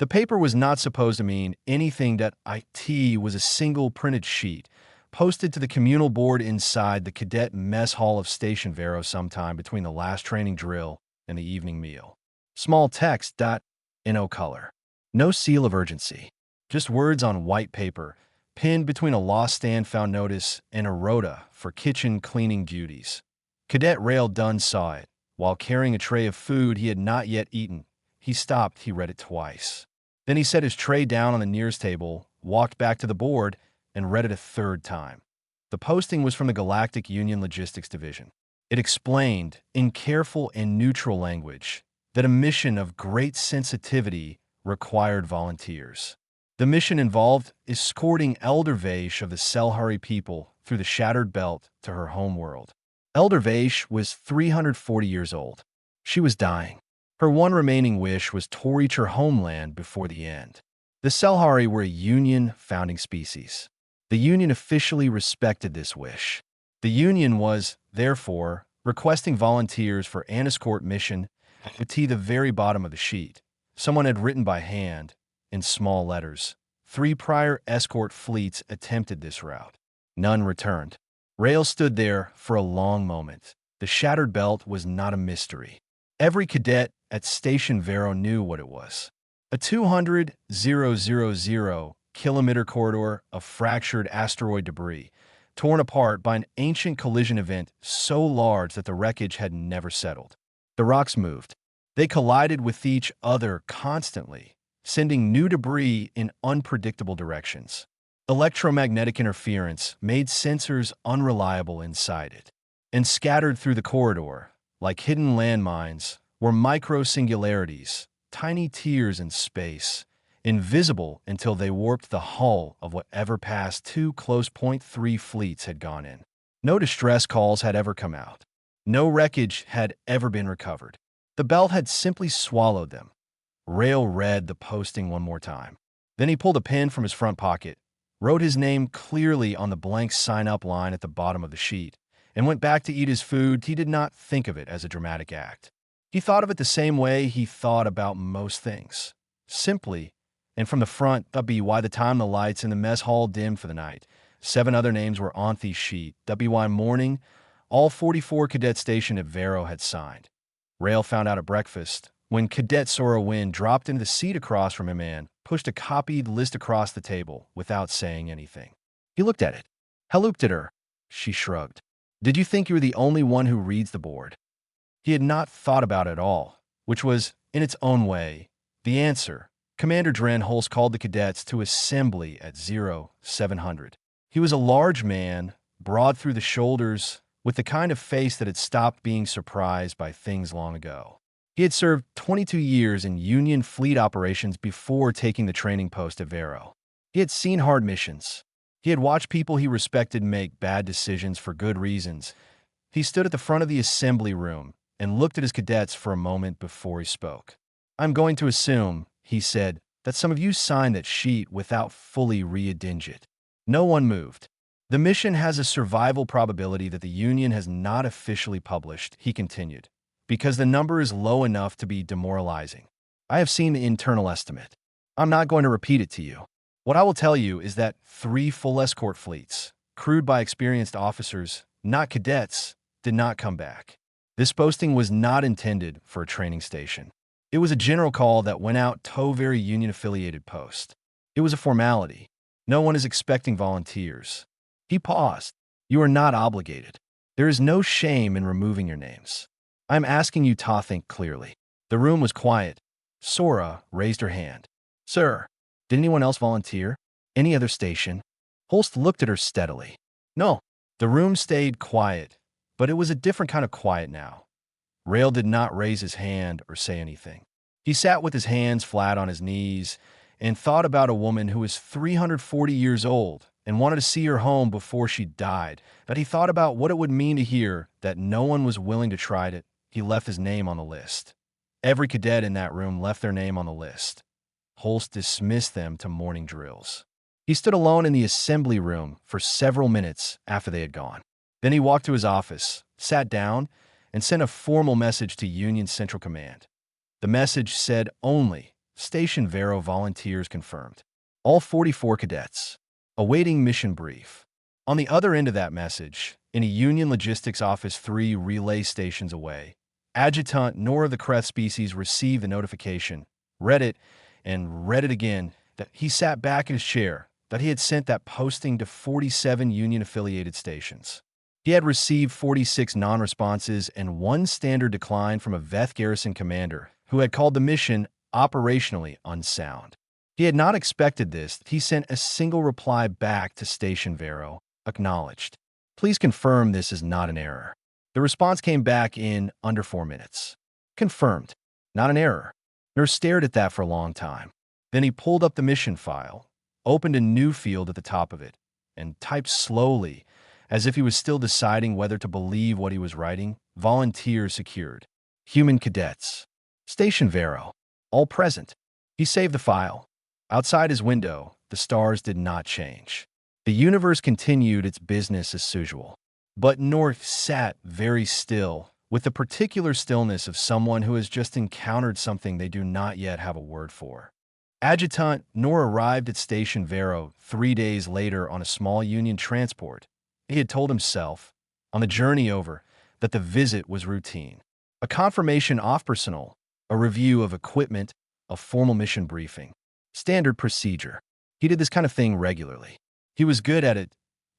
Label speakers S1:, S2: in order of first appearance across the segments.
S1: The paper was not supposed to mean anything. That it was a single printed sheet, posted to the communal board inside the cadet mess hall of Station Vero sometime between the last training drill and the evening meal. Small text. No color. No seal of urgency. Just words on white paper, pinned between a lost stand found notice and a rota for kitchen cleaning duties. Cadet Rail Dunn saw it. While carrying a tray of food he had not yet eaten, he stopped. He read it twice. Then he set his tray down on the nearest table, walked back to the board, and read it a third time. The posting was from the Galactic Union Logistics Division. It explained, in careful and neutral language, that a mission of great sensitivity required volunteers. The mission involved escorting Elder Vaish of the Selhari people through the Shattered Belt to her homeworld. Elder Vaish was 340 years old. She was dying. Her one remaining wish was to reach her homeland before the end. The Selhari were a Union founding species. The Union officially respected this wish. The Union was, therefore, requesting volunteers for an escort mission to the very bottom of the sheet. Someone had written by hand, in small letters. 3 prior escort fleets attempted this route. None returned. Rail stood there for a long moment. The Shattered Belt was not a mystery. Every cadet at Station Vero knew what it was. A 200,000-kilometer corridor of fractured asteroid debris, torn apart by an ancient collision event so large that the wreckage had never settled. The rocks moved. They collided with each other constantly, sending new debris in unpredictable directions. Electromagnetic interference made sensors unreliable inside it, and scattered through the corridor, like hidden landmines, were micro-singularities, tiny tears in space, invisible until they warped the hull of whatever past 2 close .3 fleets had gone in. No distress calls had ever come out. No wreckage had ever been recovered. The belt had simply swallowed them. Rail read the posting one more time. Then he pulled a pen from his front pocket, wrote his name clearly on the blank sign-up line at the bottom of the sheet, and went back to eat his food. He did not think of it as a dramatic act. He thought of it the same way he thought about most things. Simply, and from the front, by the time the lights in the mess hall dimmed for the night, 7 other names were on the sheet. WY morning, all 44 cadets stationed at Vero had signed. Rail found out at breakfast when Cadet Sora Wynn dropped into the seat across from him and pushed a copied list across the table without saying anything. He looked at it. "I looked at her." She shrugged. "Did you think you were the only one who reads the board?" He had not thought about it at all, which was, in its own way, the answer. Commander Dren Holst called the cadets to assembly at 0700. He was a large man, broad through the shoulders, with the kind of face that had stopped being surprised by things long ago. He had served 22 years in Union fleet operations before taking the training post at Vero. He had seen hard missions. He had watched people he respected make bad decisions for good reasons. He stood at the front of the assembly room and looked at his cadets for a moment before he spoke. "I'm going to assume," he said, "that some of you signed that sheet without fully reading it." No one moved. "The mission has a survival probability that the Union has not officially published," he continued, "because the number is low enough to be demoralizing. I have seen the internal estimate. I'm not going to repeat it to you. What I will tell you is that 3 full escort fleets, crewed by experienced officers, not cadets, did not come back. This posting was not intended for a training station. It was a general call that went out to very Union-affiliated post. It was a formality. No one is expecting volunteers." He paused. "You are not obligated. There is no shame in removing your names. I am asking you to think clearly." The room was quiet. Sora raised her hand. "Sir, did anyone else volunteer? Any other station?" Holst looked at her steadily. "No." The room stayed quiet, but it was a different kind of quiet now. Rail did not raise his hand or say anything. He sat with his hands flat on his knees and thought about a woman who was 340 years old and wanted to see her home before she died. But he thought about what it would mean to hear that no one was willing to try it. He left his name on the list. Every cadet in that room left their name on the list. Holst dismissed them to morning drills. He stood alone in the assembly room for several minutes after they had gone. Then he walked to his office, sat down, and sent a formal message to Union Central Command. The message said only Station Vero volunteers confirmed. All 44 cadets. Awaiting mission brief. On the other end of that message, in a Union Logistics Office 3 relay stations away, Adjutant Nor of the Creth species received the notification, read it, and read it again, that he sat back in his chair, that he had sent that posting to 47 Union-affiliated stations. He had received 46 non-responses and one standard decline from a Veth garrison commander who had called the mission operationally unsound. He had not expected this. He sent a single reply back to Station Vero, acknowledged. Please confirm this is not an error. The response came back in under 4 minutes. Confirmed. Not an error. Nurse stared at that for a long time. Then he pulled up the mission file, opened a new field at the top of it, and typed slowly, as if he was still deciding whether to believe what he was writing. Volunteers secured. Human cadets. Station Vero. All present. He saved the file. Outside his window, the stars did not change. The universe continued its business as usual. But North sat very still, with the particular stillness of someone who has just encountered something they do not yet have a word for. Adjutant Nor arrived at Station Vero 3 days later on a small Union transport. He had told himself, on the journey over, that the visit was routine. A confirmation off personal, a review of equipment, a formal mission briefing. Standard procedure. He did this kind of thing regularly. He was good at it.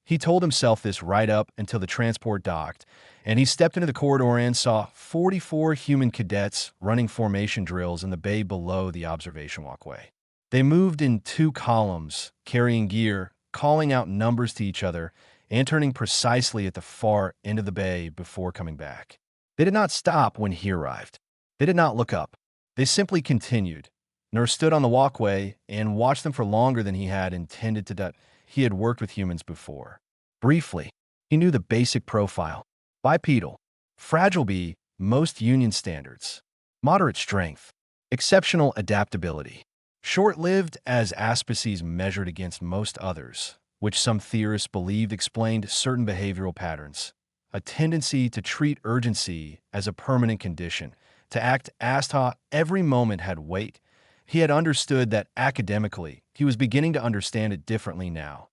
S1: He told himself this right up until the transport docked, and he stepped into the corridor and saw 44 human cadets running formation drills in the bay below the observation walkway. They moved in 2 columns, carrying gear, calling out numbers to each other, and turning precisely at the far end of the bay before coming back. They did not stop when he arrived. They did not look up. They simply continued. Nurse stood on the walkway and watched them for longer than he had intended to. He had worked with humans before. Briefly, he knew the basic profile. Bipedal. Fragile B, most Union standards. Moderate strength. Exceptional adaptability. Short-lived as aspices measured against most others, which some theorists believed explained certain behavioral patterns. A tendency to treat urgency as a permanent condition, to act asta every moment had weight. He had understood that academically. He was beginning to understand it differently now.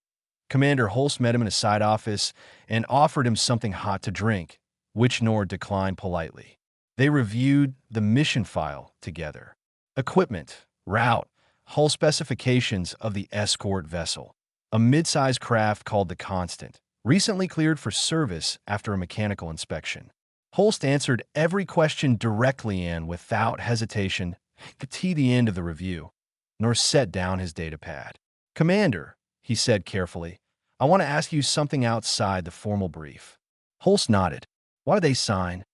S1: Commander Holst met him in a side office and offered him something hot to drink, which Nor declined politely. They reviewed the mission file together. Equipment, route, hull specifications of the escort vessel. A mid-sized craft called the Constant, recently cleared for service after a mechanical inspection. Holst answered every question directly and without hesitation. To the end of the review, Nor set down his datapad. Commander, he said carefully, I want to ask you something outside the formal brief. Holst nodded. Why did they sign?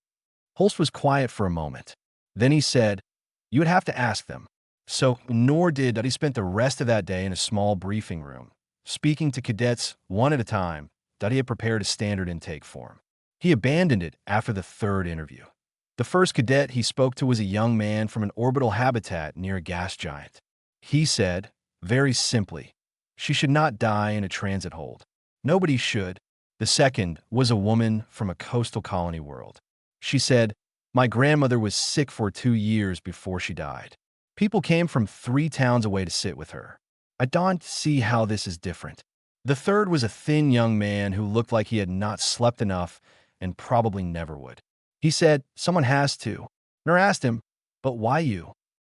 S1: Holst was quiet for a moment. Then he said, you would have to ask them. So Nor did that. He spent the rest of that day in a small briefing room, speaking to cadets one at a time, that he had prepared a standard intake form. He abandoned it after the 3rd interview. The first cadet he spoke to was a young man from an orbital habitat near a gas giant. He said, very simply, she should not die in a transit hold. Nobody should. The second was a woman from a coastal colony world. She said, my grandmother was sick for 2 years before she died. People came from 3 towns away to sit with her. I don't see how this is different. The third was a thin young man who looked like he had not slept enough and probably never would. He said, someone has to. Nor asked him, but why you?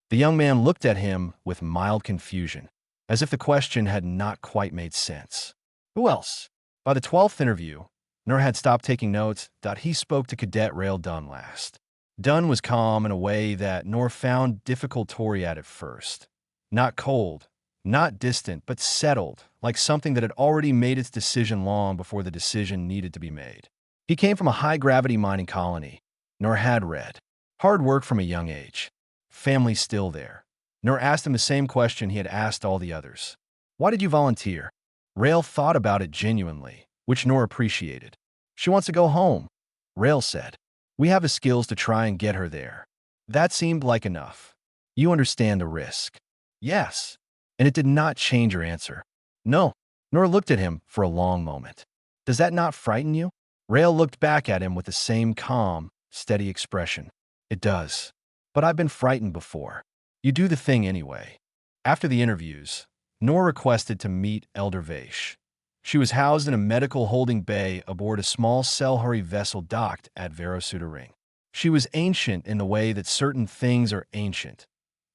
S1: The young man looked at him with mild confusion, as if the question had not quite made sense. Who else? By the 12th interview, Nur had stopped taking notes. He spoke to Cadet Rail Dunn last. Dunn was calm in a way that Nur found difficult at first. Not cold, not distant, but settled, like something that had already made its decision long before the decision needed to be made. He came from a high-gravity mining colony. Nur had read. Hard work from a young age. Family still there. Nur asked him the same question he had asked all the others. Why did you volunteer? Rail thought about it genuinely, which Nur appreciated. She wants to go home, Rail said. We have the skills to try and get her there. That seemed like enough. You understand the risk. Yes. And it did not change her answer. No. Nur looked at him for a long moment. Does that not frighten you? Rail looked back at him with the same calm, steady expression. It does. But I've been frightened before. You do the thing anyway. After the interviews, Nor requested to meet Elder Vaish. She was housed in a medical holding bay aboard a small Selhuri vessel docked at Verosuda Ring. She was ancient in the way that certain things are ancient,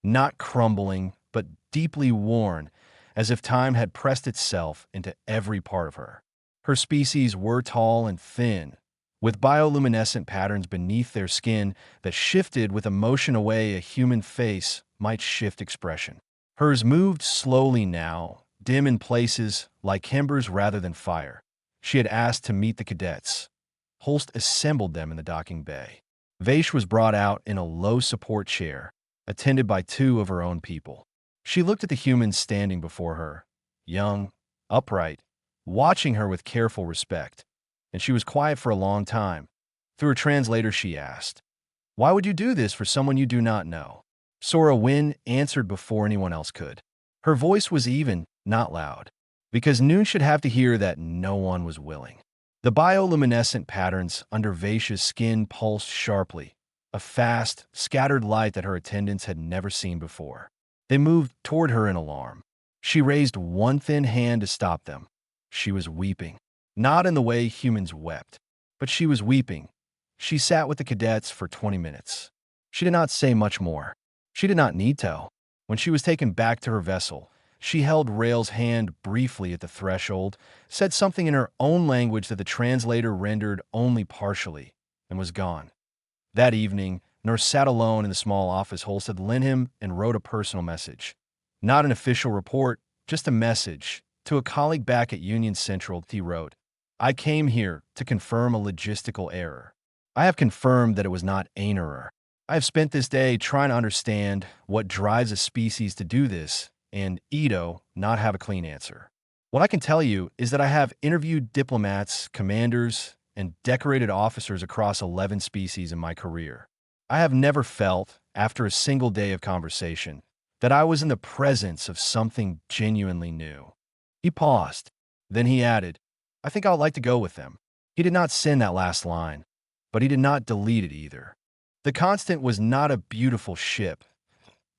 S1: not crumbling, but deeply worn, as if time had pressed itself into every part of her. Her species were tall and thin, with bioluminescent patterns beneath their skin that shifted with a motion away a human face might shift expression. Hers moved slowly now, dim in places, like embers rather than fire. She had asked to meet the cadets. Holst assembled them in the docking bay. Vaish was brought out in a low support chair, attended by two of her own people. She looked at the humans standing before her, young, upright, watching her with careful respect, and she was quiet for a long time. Through her translator, she asked, "Why would you do this for someone you do not know?" Sora Wynn answered before anyone else could. Her voice was even, not loud, because Noon should have to hear that no one was willing. The bioluminescent patterns under Vaish's skin pulsed sharply, a fast, scattered light that her attendants had never seen before. They moved toward her in alarm. She raised one thin hand to stop them. She was weeping. Not in the way humans wept, but she was weeping. She sat with the cadets for 20 minutes. She did not say much more. She did not need to. When she was taken back to her vessel, she held Rail's hand briefly at the threshold, said something in her own language that the translator rendered only partially, and was gone. That evening, Nurse sat alone in the small office Holst had lent him and wrote a personal message. Not an official report, just a message. To a colleague back at Union Central, he wrote, "I came here to confirm a logistical error. I have confirmed that it was not an error. I have spent this day trying to understand what drives a species to do this, and Edo not have a clean answer. What I can tell you is that I have interviewed diplomats, commanders, and decorated officers across 11 species in my career. I have never felt, after a single day of conversation, that I was in the presence of something genuinely new." He paused. Then he added, "I think I would like to go with them." He did not send that last line, but he did not delete it either. The Constant was not a beautiful ship.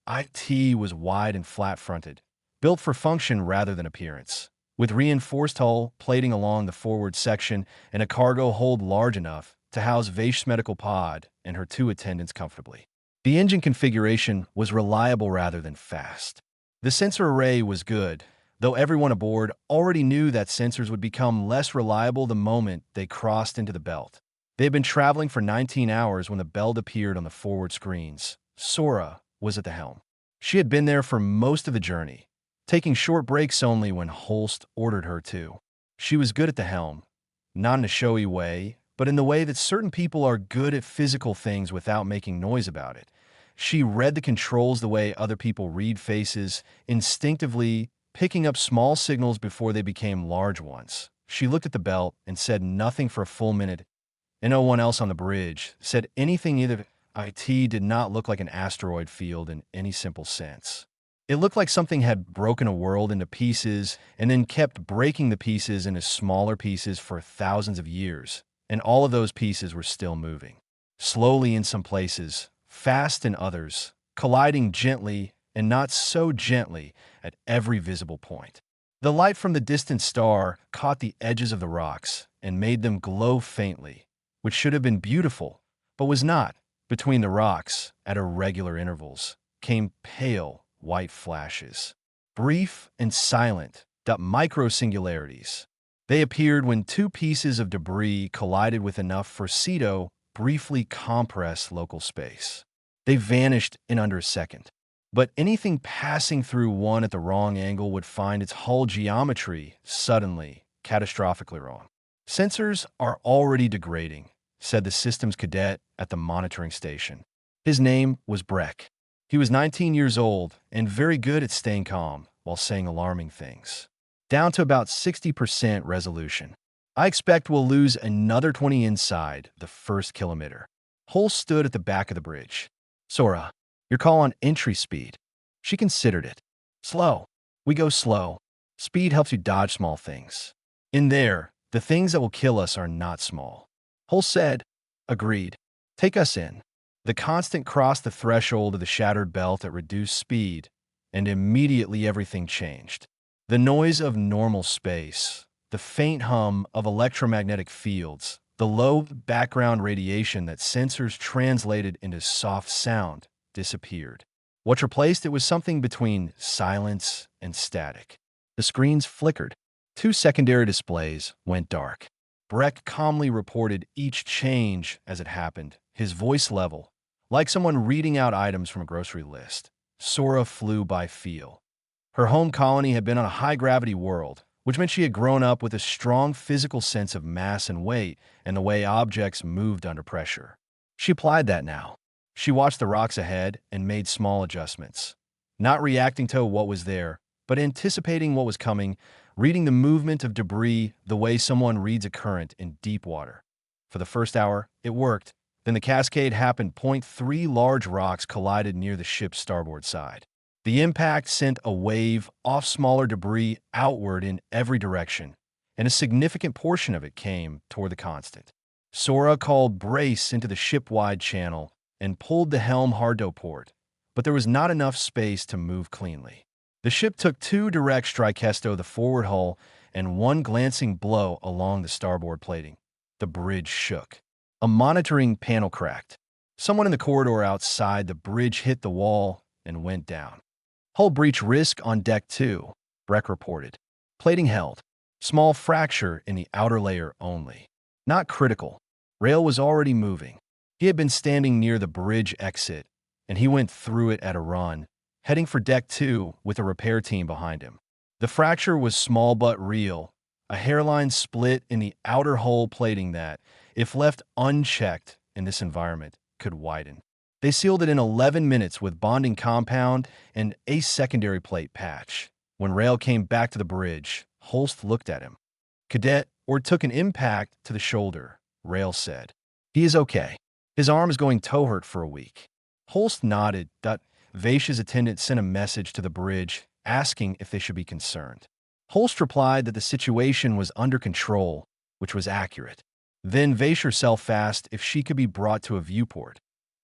S1: IT was wide and flat-fronted, built for function rather than appearance, with reinforced hull plating along the forward section and a cargo hold large enough to house Vaish's medical pod and her two attendants comfortably. The engine configuration was reliable rather than fast. The sensor array was good, though everyone aboard already knew that sensors would become less reliable the moment they crossed into the belt. They had been traveling for 19 hours when the belt appeared on the forward screens. Sora was at the helm. She had been there for most of the journey, taking short breaks only when Holst ordered her to. She was good at the helm, not in a showy way, but in the way that certain people are good at physical things without making noise about it. She read the controls the way other people read faces, instinctively picking up small signals before they became large ones. She looked at the belt and said nothing for a full minute, and no one else on the bridge said anything either. IT did not look like an asteroid field in any simple sense. It looked like something had broken a world into pieces and then kept breaking the pieces into smaller pieces for thousands of years, and all of those pieces were still moving. Slowly in some places, fast in others, colliding gently and not so gently at every visible point. The light from the distant star caught the edges of the rocks and made them glow faintly, which should have been beautiful, but was not. Between the rocks, at irregular intervals, came pale white flashes, brief and silent, micro-singularities. They appeared when two pieces of debris collided with enough for Ceto briefly compress local space. They vanished in under a second. But anything passing through one at the wrong angle would find its hull geometry suddenly, catastrophically wrong. "Sensors are already degrading," said the systems cadet at the monitoring station. His name was Breck. He was 19 years old and very good at staying calm while saying alarming things. "Down to about 60% resolution. I expect we'll lose another 20 inside the first kilometer." Holst stood at the back of the bridge. "Sora, your call on entry speed." She considered it. "Slow. We go slow. Speed helps you dodge small things. In there, the things that will kill us are not small." Holst said, "Agreed. Take us in." The constant crossed the threshold of the shattered belt at reduced speed, and immediately everything changed. The noise of normal space, the faint hum of electromagnetic fields, the low background radiation that sensors translated into soft sound disappeared. What replaced it was something between silence and static. The screens flickered. 2 secondary displays went dark. Breck calmly reported each change as it happened, his voice level, like someone reading out items from a grocery list. Sora flew by feel. Her home colony had been on a high-gravity world, which meant she had grown up with a strong physical sense of mass and weight and the way objects moved under pressure. She applied that now. She watched the rocks ahead and made small adjustments, not reacting to what was there, but anticipating what was coming, reading the movement of debris the way someone reads a current in deep water. For the first hour, it worked. Then the cascade happened. 3 large rocks collided near the ship's starboard side. The impact sent a wave off smaller debris outward in every direction, and a significant portion of it came toward the constant. Sora called brace into the ship-wide channel and pulled the helm hard to port, but there was not enough space to move cleanly. The ship took 2 direct strikes to the forward hull and 1 glancing blow along the starboard plating. The bridge shook. A monitoring panel cracked. Someone in the corridor outside the bridge hit the wall and went down. Hull breach risk on deck 2, Breck reported. Plating held. Small fracture in the outer layer only. Not critical. Rail was already moving. He had been standing near the bridge exit, and he went through it at a run, heading for deck 2 with a repair team behind him. The fracture was small but real, a hairline split in the outer hull plating that, if left unchecked in this environment, could widen. They sealed it in 11 minutes with bonding compound and a secondary plate patch. When Rail came back to the bridge, Holst looked at him. Cadet or took an impact to the shoulder, Rail said. He is okay. His arm is going toe hurt for a week. Holst nodded. Vaish's attendant sent a message to the bridge asking if they should be concerned. Holst replied that the situation was under control, which was accurate. Then Vaish herself asked if she could be brought to a viewport.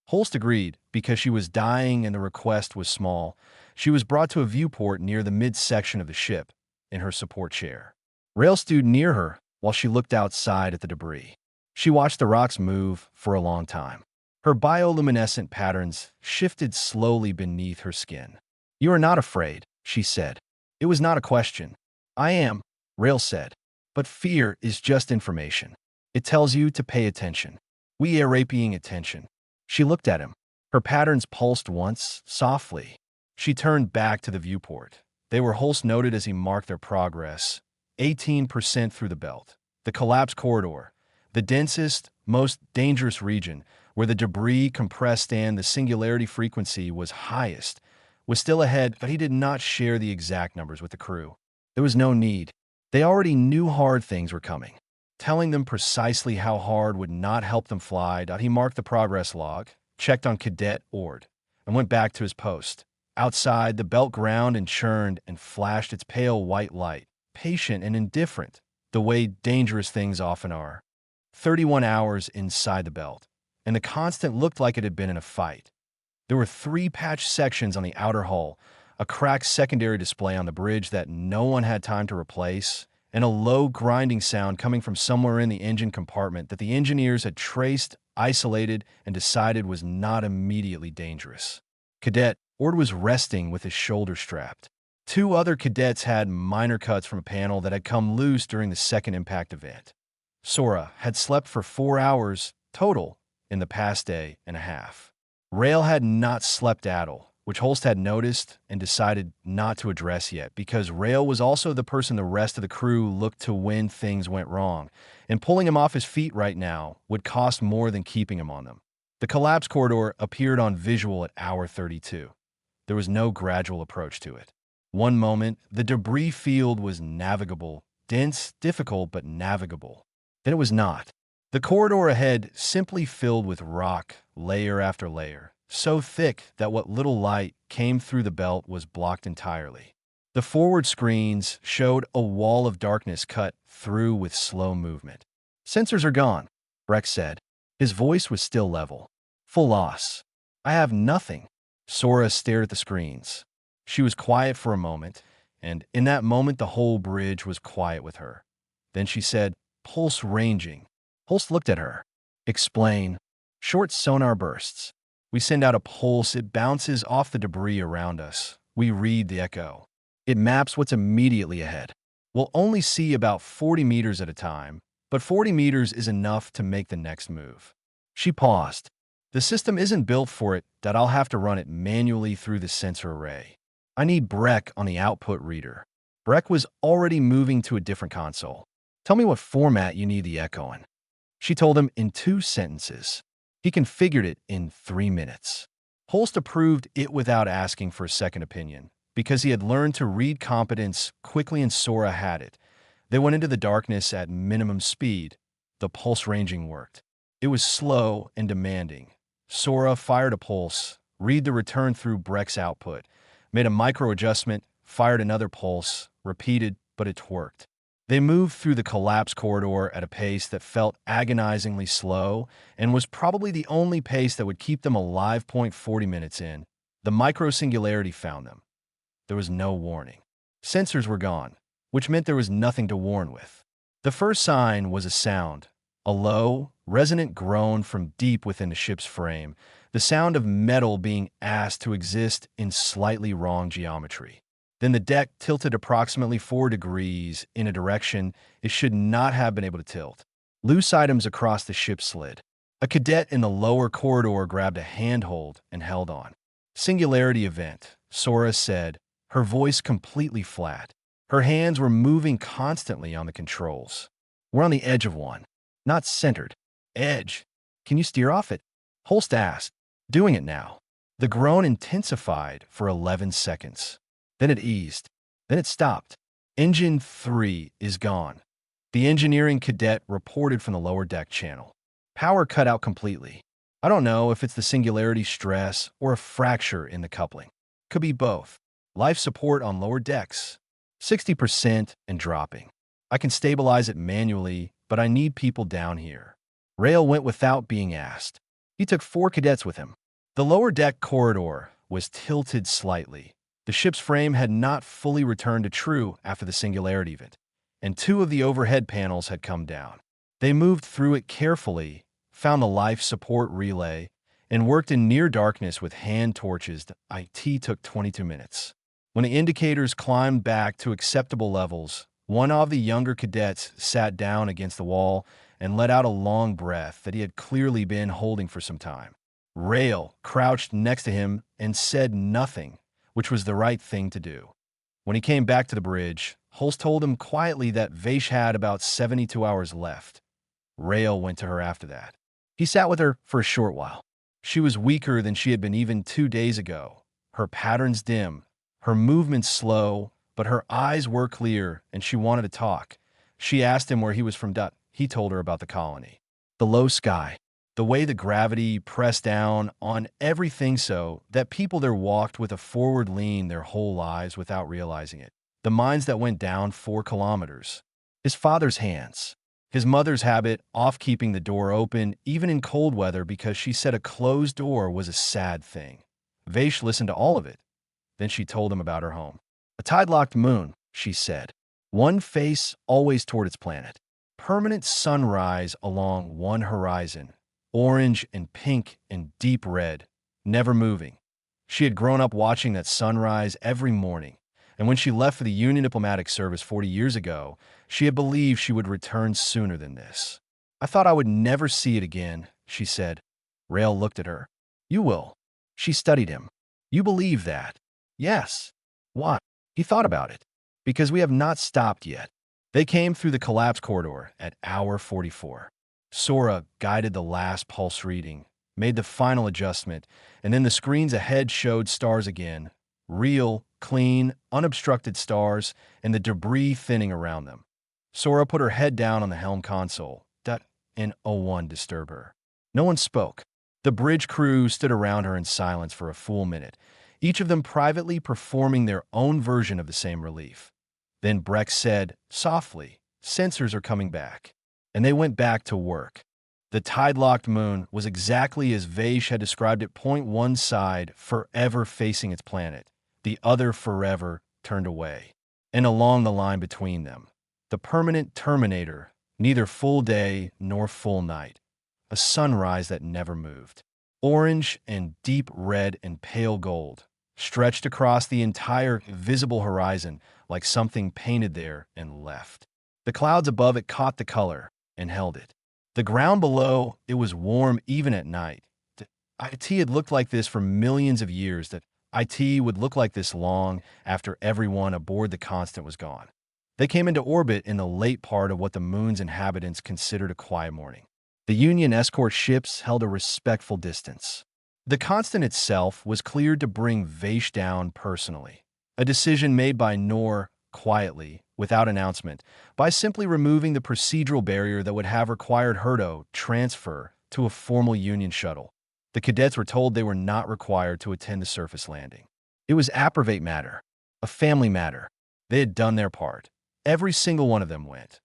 S1: Holst agreed because she was dying and the request was small. She was brought to a viewport near the midsection of the ship, in her support chair. Rail stood near her while she looked outside at the debris. She watched the rocks move for a long time. Her bioluminescent patterns shifted slowly beneath her skin. You are not afraid, she said. It was not a question. I am, Rail said. But fear is just information. It tells you to pay attention. We are paying attention. She looked at him. Her patterns pulsed once, softly. She turned back to the viewport. They were Holst noted as he marked their progress. 18% through the belt. The collapsed corridor. The densest, most dangerous region, where the debris compressed and the singularity frequency was highest, was still ahead, but he did not share the exact numbers with the crew. There was no need. They already knew hard things were coming. Telling them precisely how hard would not help them fly. He marked the progress log, checked on Cadet Ord, and went back to his post. Outside, the belt ground and churned and flashed its pale white light, patient and indifferent, the way dangerous things often are. 31 hours inside the belt, and the constant looked like it had been in a fight. There were 3 patched sections on the outer hull, a cracked secondary display on the bridge that no one had time to replace, and a low grinding sound coming from somewhere in the engine compartment that the engineers had traced, isolated, and decided was not immediately dangerous. Cadet Ord was resting with his shoulder strapped. 2 other cadets had minor cuts from a panel that had come loose during the second impact event. Sora had slept for 4 hours total in the past day and a half. Rail had not slept at all, which Holst had noticed and decided not to address yet because Rail was also the person the rest of the crew looked to when things went wrong, and pulling him off his feet right now would cost more than keeping him on them. The collapse corridor appeared on visual at hour 32. There was no gradual approach to it. One moment, the debris field was navigable, dense, difficult, but navigable. Then it was not. The corridor ahead simply filled with rock, layer after layer, so thick that what little light came through the belt was blocked entirely. The forward screens showed a wall of darkness cut through with slow movement. Sensors are gone, Breck said. His voice was still level. Full loss. I have nothing. Sora stared at the screens. She was quiet for a moment, and in that moment the whole bridge was quiet with her. Then she said, "Pulse ranging." Pulse looked at her. "Explain." "Short sonar bursts. We send out a pulse, it bounces off the debris around us. We read the echo. It maps what's immediately ahead. We'll only see about 40 meters at a time, but 40 meters is enough to make the next move." She paused. "The system isn't built for it, that I'll have to run it manually through the sensor array. I need Breck on the output reader." Breck was already moving to a different console. "Tell me what format you need the echo in." She told him in 2 sentences. He configured it in 3 minutes. Holst approved it without asking for a second opinion, because he had learned to read competence quickly and Sora had it. They went into the darkness at minimum speed. The pulse ranging worked. It was slow and demanding. Sora fired a pulse, read the return through Breck's output, made a micro adjustment, fired another pulse, repeated, but it worked. They moved through the collapse corridor at a pace that felt agonizingly slow and was probably the only pace that would keep them alive. 40 minutes in, the micro-singularity found them. There was no warning. Sensors were gone, which meant there was nothing to warn with. The first sign was a sound, a low, resonant groan from deep within the ship's frame, the sound of metal being asked to exist in slightly wrong geometry. Then the deck tilted approximately 4 degrees in a direction it should not have been able to tilt. Loose items across the ship slid. A cadet in the lower corridor grabbed a handhold and held on. "Singularity event," Sora said, her voice completely flat. Her hands were moving constantly on the controls. "We're on the edge of one. Not centered. Edge. Can you steer off it?" Holst asked. "Doing it now." The groan intensified for 11 seconds. Then it eased. Then it stopped. "Engine 3 is gone." The engineering cadet reported from the lower deck channel. "Power cut out completely. I don't know if it's the singularity stress or a fracture in the coupling. Could be both. Life support on lower decks. 60% and dropping. I can stabilize it manually, but I need people down here." Rail went without being asked. He took 4 cadets with him. The lower deck corridor was tilted slightly. The ship's frame had not fully returned to true after the singularity event, and 2 of the overhead panels had come down. They moved through it carefully, found the life support relay, and worked in near darkness with hand torches. The IT took 22 minutes. When the indicators climbed back to acceptable levels, one of the younger cadets sat down against the wall and let out a long breath that he had clearly been holding for some time. Rail crouched next to him and said nothing, which was the right thing to do. When he came back to the bridge, Holst told him quietly that Vaish had about 72 hours left. Rail went to her after that. He sat with her for a short while. She was weaker than she had been even 2 days ago. Her patterns dim, her movements slow, but her eyes were clear, and she wanted to talk. She asked him where he was from. He told her about the colony. The low sky. The way the gravity pressed down on everything so that people there walked with a forward lean their whole lives without realizing it. The mines that went down 4 kilometers. His father's hands. His mother's habit of keeping the door open even in cold weather because she said a closed door was a sad thing. Vaish listened to all of it. Then she told him about her home. A tide-locked moon, she said. One face always toward its planet. Permanent sunrise along one horizon. Orange and pink and deep red, never moving. She had grown up watching that sunrise every morning, and when she left for the Union Diplomatic Service 40 years ago, she had believed she would return sooner than this. "I thought I would never see it again," she said. Rail looked at her. "You will." She studied him. "You believe that?" "Yes." "Why?" He thought about it. "Because we have not stopped yet." They came through the collapse corridor at hour 44. Sora guided the last pulse reading, made the final adjustment, and then the screens ahead showed stars again. Real, clean, unobstructed stars, and the debris thinning around them. Sora put her head down on the helm console. And no one disturbed her. No one spoke. The bridge crew stood around her in silence for a full minute, each of them privately performing their own version of the same relief. Then Breck said, softly, "Sensors are coming back." And they went back to work. The tide-locked moon was exactly as Vaish had described it, point one side forever facing its planet, the other forever turned away. And along the line between them, the permanent terminator, neither full day nor full night, a sunrise that never moved. Orange and deep red and pale gold stretched across the entire visible horizon like something painted there and left. The clouds above it caught the color and held it. The ground below, it was warm even at night. IT had looked like this for millions of years, that IT would look like this long after everyone aboard the Constant was gone. They came into orbit in the late part of what the moon's inhabitants considered a quiet morning. The Union escort ships held a respectful distance. The Constant itself was cleared to bring Vaish down personally, a decision made by Noor quietly, without announcement, by simply removing the procedural barrier that would have required her to transfer to a formal Union shuttle. The cadets were told they were not required to attend the surface landing. It was approbate matter, a family matter. They had done their part. Every single one of them went.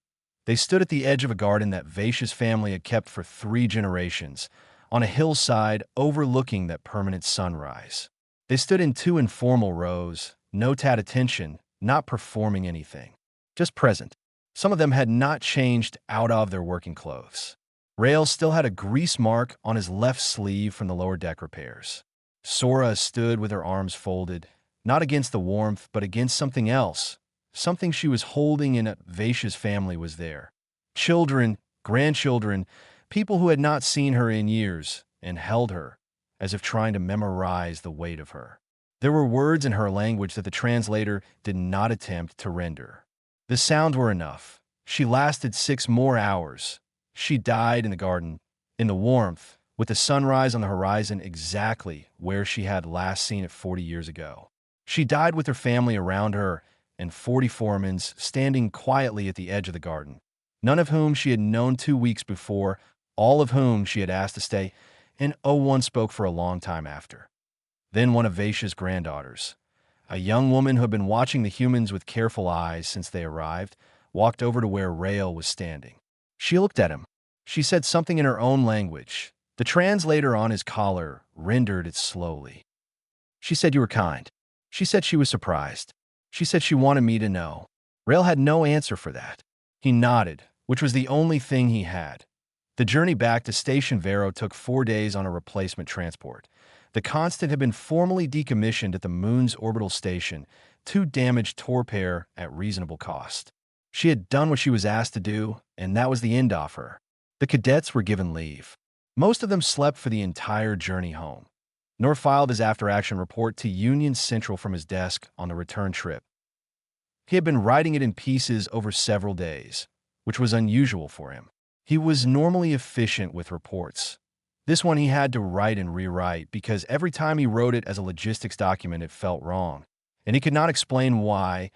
S1: They stood at the edge of a garden that Vaish's family had kept for 3 generations, on a hillside overlooking that permanent sunrise. They stood in 2 informal rows, no tad attention, not performing anything, just present. Some of them had not changed out of their working clothes. Rail still had a grease mark on his left sleeve from the lower deck repairs. Sora stood with her arms folded, not against the warmth, but against something else. Something she was holding in. Vaish's family was there. Children, grandchildren, people who had not seen her in years, and held her, as if trying to memorize the weight of her. There were words in her language that the translator did not attempt to render. The sounds were enough. She lasted 6 more hours. She died in the garden, in the warmth, with the sunrise on the horizon exactly where she had last seen it 40 years ago. She died with her family around her and 40 foremans standing quietly at the edge of the garden, none of whom she had known 2 weeks before, all of whom she had asked to stay, and one spoke for a long time after. Then one of Vaish's granddaughters, a young woman who had been watching the humans with careful eyes since they arrived, walked over to where Rael was standing. She looked at him. She said something in her own language. The translator on his collar rendered it slowly. She said you were kind. She said she was surprised. She said she wanted me to know. Rael had no answer for that. He nodded, which was the only thing he had. The journey back to Station Vero took 4 days on a replacement transport. The Constant had been formally decommissioned at the Moon's orbital station, 2 damaged torpedo at reasonable cost. She had done what she was asked to do, and that was the end of her. The cadets were given leave. Most of them slept for the entire journey home. Noor filed his after-action report to Union Central from his desk on the return trip. He had been writing it in pieces over several days, which was unusual for him. He was normally efficient with reports. This one he had to write and rewrite because every time he wrote it as a logistics document, it felt wrong, and he could not explain why,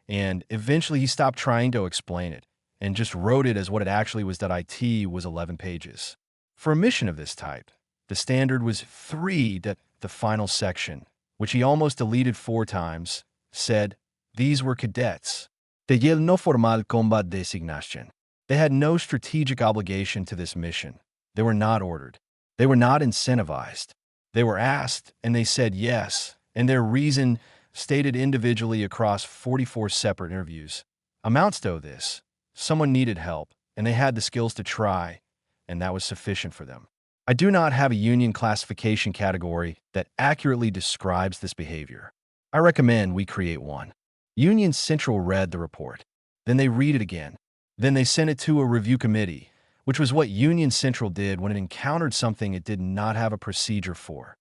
S1: and eventually he stopped trying to explain it and just wrote it as what it actually was. It was 11 pages. For a mission of this type, the standard was 3. The final section, which he almost deleted 4 times, said, these were cadets. De no formal combat designation. They had no strategic obligation to this mission. They were not ordered. They were not incentivized. They were asked, and they said yes, and their reason, stated individually across 44 separate interviews, amounts to this. Someone needed help, and they had the skills to try, and that was sufficient for them. I do not have a Union classification category that accurately describes this behavior. I recommend we create one. Union Central read the report. Then they read it again. Then they sent it to a review committee, which was what Union Central did when it encountered something it did not have a procedure for.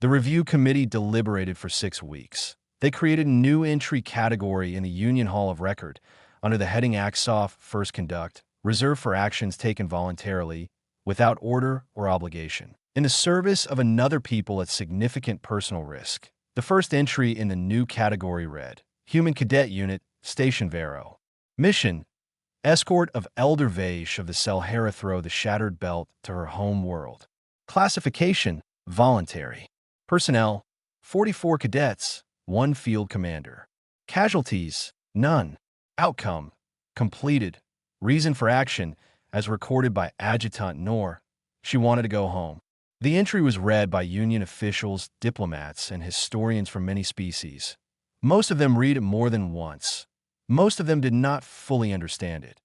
S1: The review committee deliberated for 6 weeks. They created a new entry category in the Union Hall of Record under the heading AXOF First Conduct, reserved for actions taken voluntarily, without order or obligation, in the service of another people at significant personal risk. The first entry in the new category read, Human Cadet Unit, Station Vero. Mission, escort of Elder Vaish of the Selhara throw the Shattered Belt to her home world. Classification, voluntary. Personnel, 44 cadets, 1 field commander. Casualties, none. Outcome, completed. Reason for action, as recorded by Adjutant Noor, She wanted to go home. The entry was read by Union officials, diplomats, and historians from many species. Most of them read it more than once. Most of them did not fully understand it.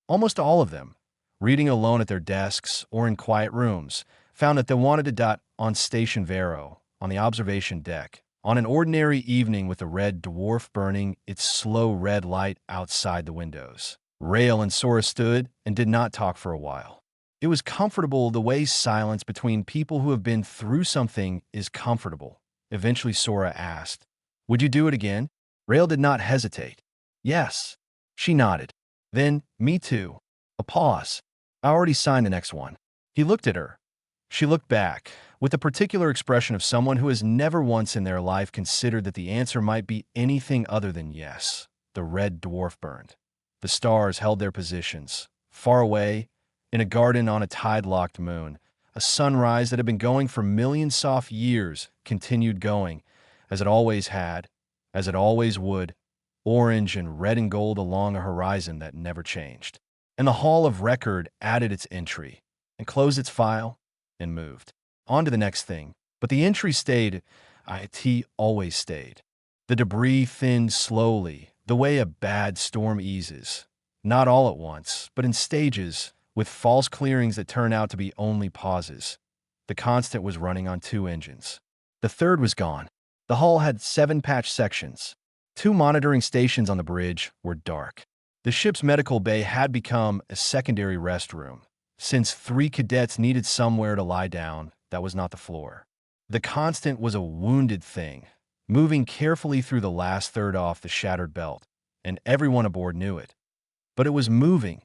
S1: Almost all of them, reading alone at their desks or in quiet rooms, found that they wanted to dot on Station Vero, on the observation deck, on an ordinary evening with the red dwarf burning its slow red light outside the windows. Rael and Sora stood and did not talk for a while. It was comfortable the way silence between people who have been through something is comfortable. Eventually Sora asked, "Would you do it again?" Rael did not hesitate. "Yes." She nodded. Then, "Me too." A pause. "I already signed the next one." He looked at her. She looked back, with the particular expression of someone who has never once in their life considered that the answer might be anything other than yes. The red dwarf burned. The stars held their positions. Far away, in a garden on a tide-locked moon, a sunrise that had been going for millions soft years continued going, as it always had, as it always would, orange and red and gold along a horizon that never changed. And the Hall of Record added its entry, and closed its file, and moved on to the next thing. But the entry stayed. IT always stayed. The debris thinned slowly, the way a bad storm eases. Not all at once, but in stages, with false clearings that turn out to be only pauses. The Constant was running on 2 engines. The third was gone. The hull had 7 patch sections. 2 monitoring stations on the bridge were dark. The ship's medical bay had become a secondary restroom. Since 3 cadets needed somewhere to lie down, that was not the floor. The Constant was a wounded thing, moving carefully through the last third off the shattered belt, and everyone aboard knew it. But it was moving.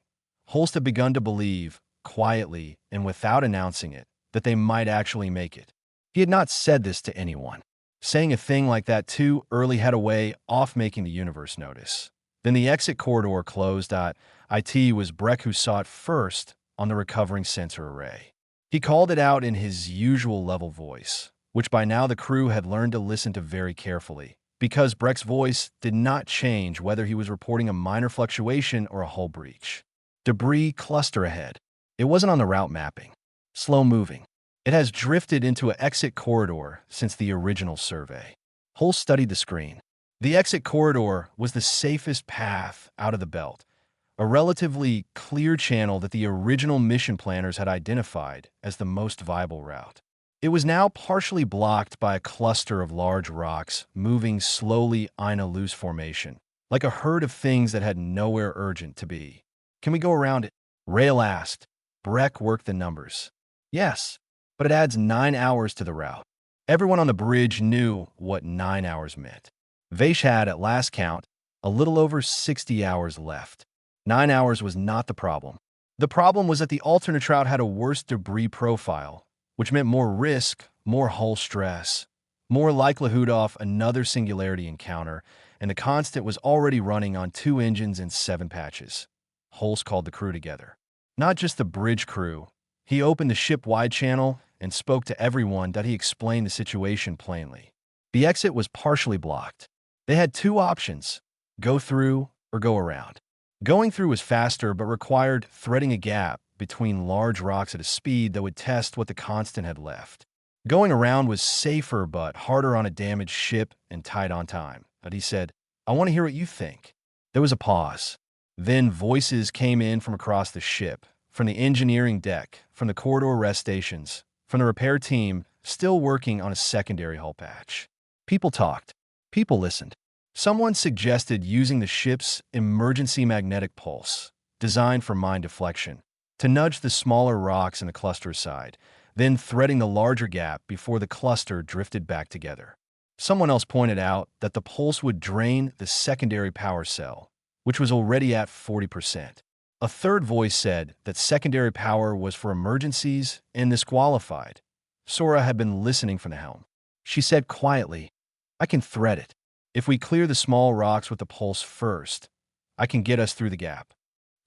S1: Holst had begun to believe, quietly and without announcing it, that they might actually make it. He had not said this to anyone. Saying a thing like that too early had a way off making the universe notice. Then the exit corridor closed. It was Breck who saw it first on the recovering sensor array. He called it out in his usual level voice, which by now the crew had learned to listen to very carefully, because Breck's voice did not change whether he was reporting a minor fluctuation or a hull breach. Debris cluster ahead. It wasn't on the route mapping. Slow moving. It has drifted into an exit corridor since the original survey. Holst studied the screen. The exit corridor was the safest path out of the belt, a relatively clear channel that the original mission planners had identified as the most viable route. It was now partially blocked by a cluster of large rocks moving slowly in a loose formation, like a herd of things that had nowhere urgent to be. "Can we go around it?" Rael asked. Breck worked the numbers. "Yes, but it adds 9 hours to the route." Everyone on the bridge knew what 9 hours meant. Vaish had, at last count, a little over 60 hours left. 9 hours was not the problem. The problem was that the alternate route had a worse debris profile, which meant more risk, more hull stress, more likelihood of another singularity encounter, and the Constant was already running on 2 engines and 7 patches. Holst called the crew together. Not just the bridge crew. He opened the ship-wide channel and spoke to everyone that he explained the situation plainly. The exit was partially blocked. They had 2 options, go through or go around. Going through was faster but required threading a gap between large rocks at a speed that would test what the Constant had left. Going around was safer but harder on a damaged ship and tight on time. But he said, "I want to hear what you think." There was a pause. Then voices came in from across the ship, from the engineering deck, from the corridor rest stations, from the repair team still working on a secondary hull patch. People talked. People listened. Someone suggested using the ship's emergency magnetic pulse, designed for mine deflection, to nudge the smaller rocks in the cluster side, then threading the larger gap before the cluster drifted back together. Someone else pointed out that the pulse would drain the secondary power cell, which was already at 40%. A third voice said that secondary power was for emergencies and disqualified. Sora had been listening from the helm. She said quietly, "I can thread it. If we clear the small rocks with the pulse first, I can get us through the gap."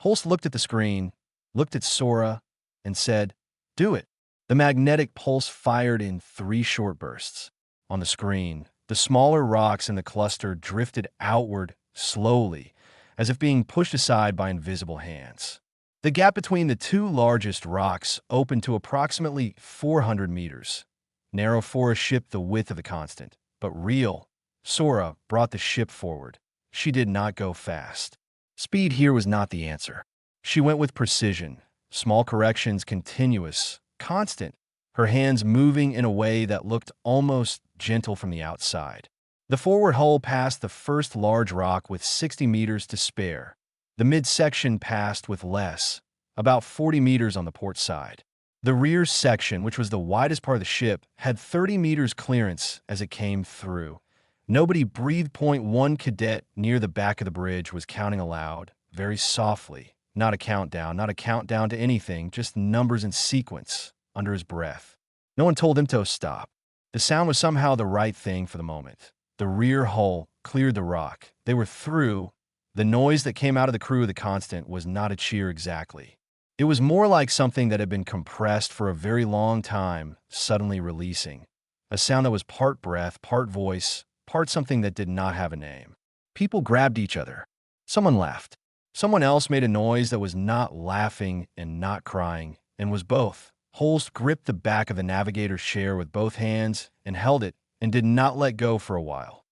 S1: Holst looked at the screen, looked at Sora, and said, "Do it." The magnetic pulse fired in 3 short bursts. On the screen, the smaller rocks in the cluster drifted outward slowly, as if being pushed aside by invisible hands. The gap between the two largest rocks opened to approximately 400 meters, narrow for a ship the width of the constant, but real. Sora brought the ship forward. She did not go fast. Speed here was not the answer. She went with precision, small corrections, continuous, constant, her hands moving in a way that looked almost gentle from the outside. The forward hull passed the first large rock with 60 meters to spare. The midsection passed with less, about 40 meters on the port side. The rear section, which was the widest part of the ship, had 30 meters clearance as it came through. Nobody breathed. One cadet near the back of the bridge was counting aloud, very softly. Not a countdown to anything, just numbers in sequence, under his breath. No one told him to stop. The sound was somehow the right thing for the moment. The rear hull cleared the rock. They were through. The noise that came out of the crew of the Constant was not a cheer exactly. It was more like something that had been compressed for a very long time, suddenly releasing. A sound that was part breath, part voice, part something that did not have a name. People grabbed each other. Someone laughed. Someone else made a noise that was not laughing and not crying, and was both. Holst gripped the back of the navigator's chair with both hands and held it and did not let go for a while.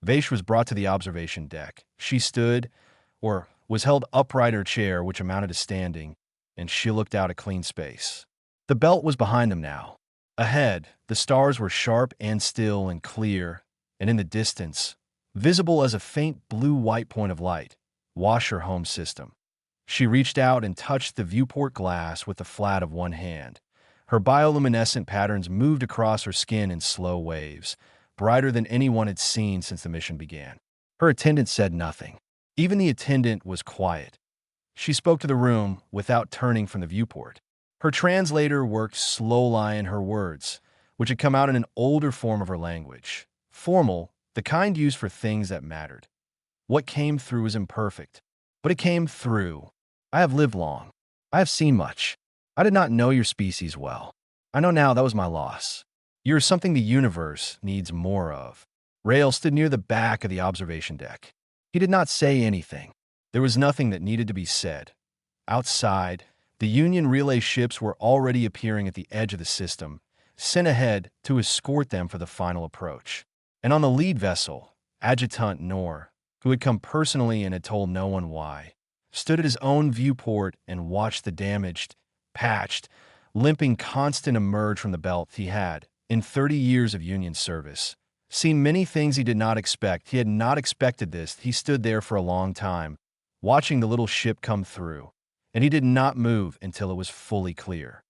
S1: Vaish was brought to the observation deck. She stood, or was held upright in her chair, which amounted to standing, and she looked out at clean space. The belt was behind them now. Ahead, the stars were sharp and still and clear, and in the distance, visible as a faint blue-white point of light, Washer home system. She reached out and touched the viewport glass with the flat of one hand. Her bioluminescent patterns moved across her skin in slow waves, brighter than anyone had seen since the mission began. Her attendant said nothing. Even the attendant was quiet. She spoke to the room without turning from the viewport. Her translator worked slow-line her words, which had come out in an older form of her language. Formal, the kind used for things that mattered. What came through was imperfect, but it came through. I have lived long. I have seen much. I did not know your species well. I know now that was my loss. You are something the universe needs more of. Rael stood near the back of the observation deck. He did not say anything. There was nothing that needed to be said. Outside, the Union relay ships were already appearing at the edge of the system, sent ahead to escort them for the final approach. And on the lead vessel, Adjutant Nor, who had come personally and had told no one why, stood at his own viewport and watched the damaged, patched, limping Constant emerge from the belt he had, in 30 years of Union service, seen many things he did not expect. He had not expected this. He stood there for a long time, watching the little ship come through, and he did not move until it was fully clear.